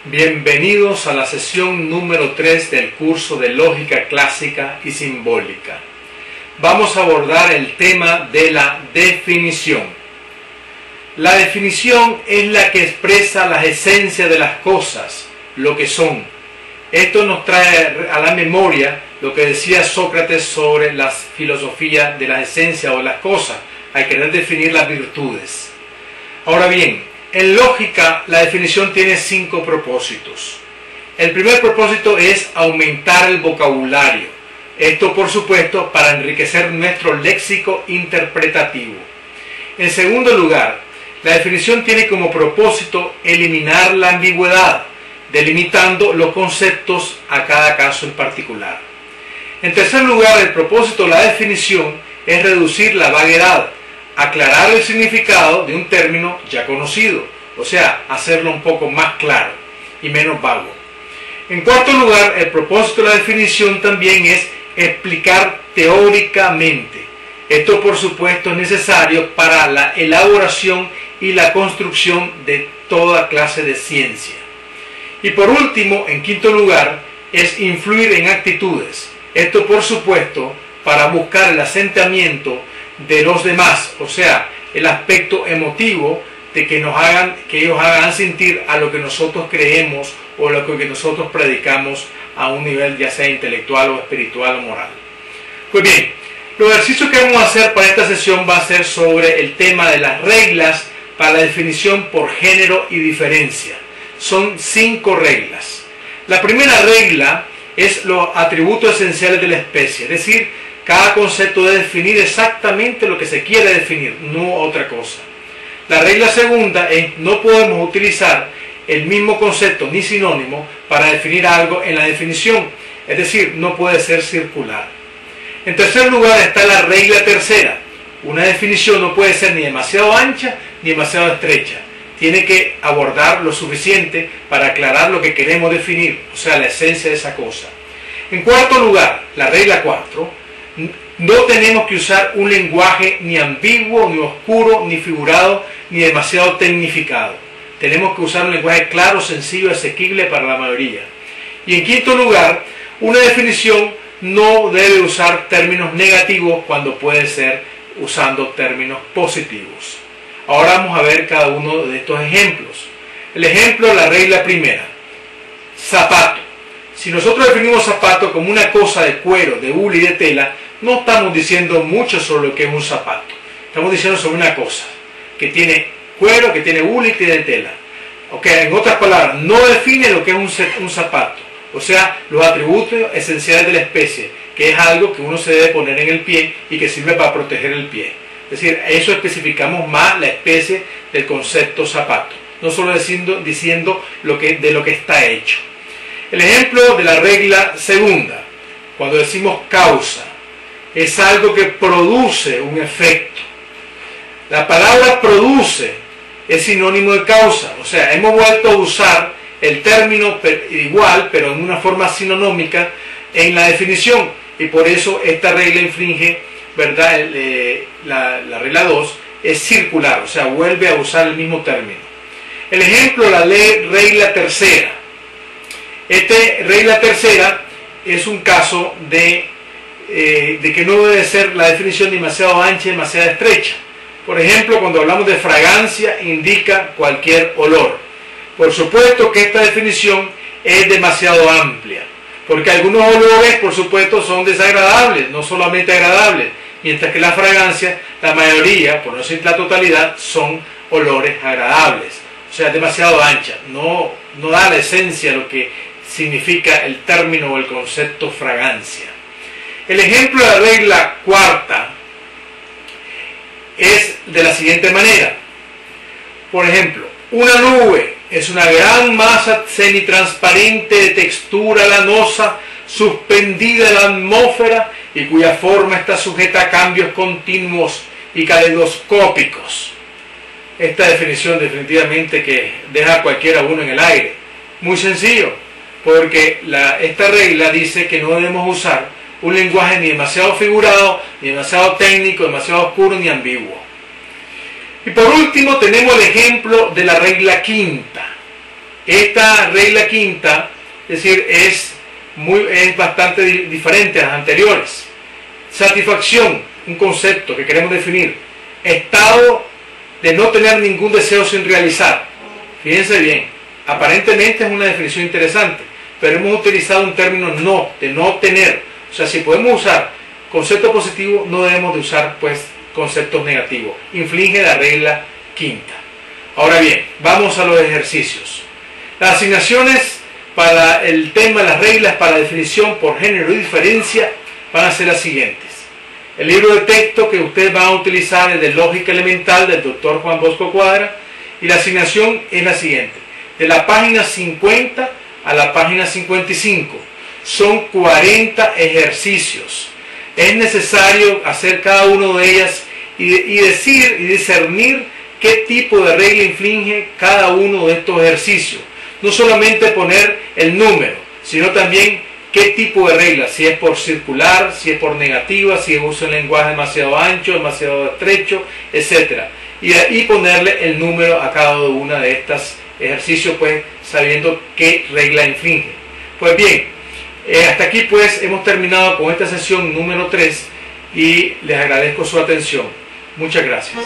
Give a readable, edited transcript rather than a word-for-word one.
Bienvenidos a la sesión número 3 del curso de Lógica Clásica y Simbólica. Vamos a abordar el tema de la definición. La definición es la que expresa las esencias de las cosas, lo que son. Esto nos trae a la memoria lo que decía Sócrates sobre la filosofía de las esencias o de las cosas, al querer definir las virtudes. Ahora bien, en lógica, la definición tiene 5 propósitos. El primer propósito es aumentar el vocabulario. Esto, por supuesto, para enriquecer nuestro léxico interpretativo. En segundo lugar, la definición tiene como propósito eliminar la ambigüedad, delimitando los conceptos a cada caso en particular. En tercer lugar, el propósito de la definición es reducir la vaguedad, aclarar el significado de un término ya conocido, o sea, hacerlo un poco más claro y menos vago. En cuarto lugar, el propósito de la definición también es explicar teóricamente. Esto, por supuesto, es necesario para la elaboración y la construcción de toda clase de ciencia. Y por último, en quinto lugar, es influir en actitudes. Esto, por supuesto, para buscar el asentamiento de los demás, o sea, el aspecto emotivo de que ellos hagan sentir a lo que nosotros creemos o lo que nosotros predicamos a un nivel ya sea intelectual o espiritual o moral. Pues bien, los ejercicios que vamos a hacer para esta sesión va a ser sobre el tema de las reglas para la definición por género y diferencia. Son 5 reglas. La primera regla es los atributos esenciales de la especie, es decir, cada concepto debe definir exactamente lo que se quiere definir, no otra cosa. La regla segunda es no podemos utilizar el mismo concepto ni sinónimo para definir algo en la definición, es decir, no puede ser circular. En tercer lugar está la regla tercera. Una definición no puede ser ni demasiado ancha ni demasiado estrecha. Tiene que abordar lo suficiente para aclarar lo que queremos definir, o sea, la esencia de esa cosa. En cuarto lugar, la regla 4. No tenemos que usar un lenguaje ni ambiguo, ni oscuro, ni figurado, ni demasiado tecnificado. Tenemos que usar un lenguaje claro, sencillo, asequible para la mayoría. Y en quinto lugar, una definición no debe usar términos negativos cuando puede ser usando términos positivos. Ahora vamos a ver cada uno de estos ejemplos. El ejemplo de la regla primera. Zapato. Si nosotros definimos zapato como una cosa de cuero, de hule y de tela, no estamos diciendo mucho sobre lo que es un zapato. Estamos diciendo sobre una cosa que tiene cuero, que tiene hule y que tiene tela. Okay, en otras palabras, no define lo que es un zapato. O sea, los atributos esenciales de la especie, que es algo que uno se debe poner en el pie y que sirve para proteger el pie. Es decir, a eso especificamos más la especie del concepto zapato. No solo diciendo de lo que está hecho. El ejemplo de la regla segunda, cuando decimos causa, es algo que produce un efecto. La palabra produce es sinónimo de causa, o sea, hemos vuelto a usar el término igual, pero en una forma sinonómica en la definición, y por eso esta regla infringe, ¿verdad? La regla 2 es circular, o sea, vuelve a usar el mismo término. El ejemplo, la regla tercera. Esta regla tercera es un caso de que no debe ser la definición demasiado ancha y demasiado estrecha. Por ejemplo, cuando hablamos de fragancia, indica cualquier olor. Por supuesto que esta definición es demasiado amplia, porque algunos olores, por supuesto, son desagradables, no solamente agradables, mientras que la fragancia, la mayoría, por no decir la totalidad, son olores agradables. O sea, es demasiado ancha, no da la esencia de lo que significa el término o el concepto fragancia. El ejemplo de la regla cuarta es de la siguiente manera. Por ejemplo, una nube es una gran masa semitransparente de textura lanosa suspendida en la atmósfera y cuya forma está sujeta a cambios continuos y caleidoscópicos. Esta definición definitivamente que deja a cualquiera uno en el aire. Muy sencillo, porque esta regla dice que no debemos usar un lenguaje ni demasiado figurado, ni demasiado técnico, demasiado oscuro, ni ambiguo. Y por último tenemos el ejemplo de la regla quinta. Esta regla quinta, es decir, es bastante diferente a las anteriores. Satisfacción, un concepto que queremos definir. Estado de no tener ningún deseo sin realizar. Fíjense bien, aparentemente es una definición interesante, pero hemos utilizado un término no, de no tener. O sea, si podemos usar conceptos positivos, no debemos de usar pues conceptos negativos. Inflige la regla quinta. Ahora bien, vamos a los ejercicios. Las asignaciones para el tema, las reglas para la definición por género y diferencia van a ser las siguientes. El libro de texto que ustedes van a utilizar es de Lógica Elemental del Dr. Juan Bosco Cuadra, y la asignación es la siguiente. De la página 50 a la página 55 son 40 ejercicios. Es necesario hacer cada uno de ellas y decir y discernir qué tipo de regla inflige cada uno de estos ejercicios. No solamente poner el número, sino también qué tipo de regla, si es por circular, si es por negativa, si usa un lenguaje demasiado ancho, demasiado estrecho, etc. Y ponerle el número a cada una de estos ejercicios, pues sabiendo qué regla inflige. Pues bien, hasta aquí pues hemos terminado con esta sesión número 3 y les agradezco su atención. Muchas gracias.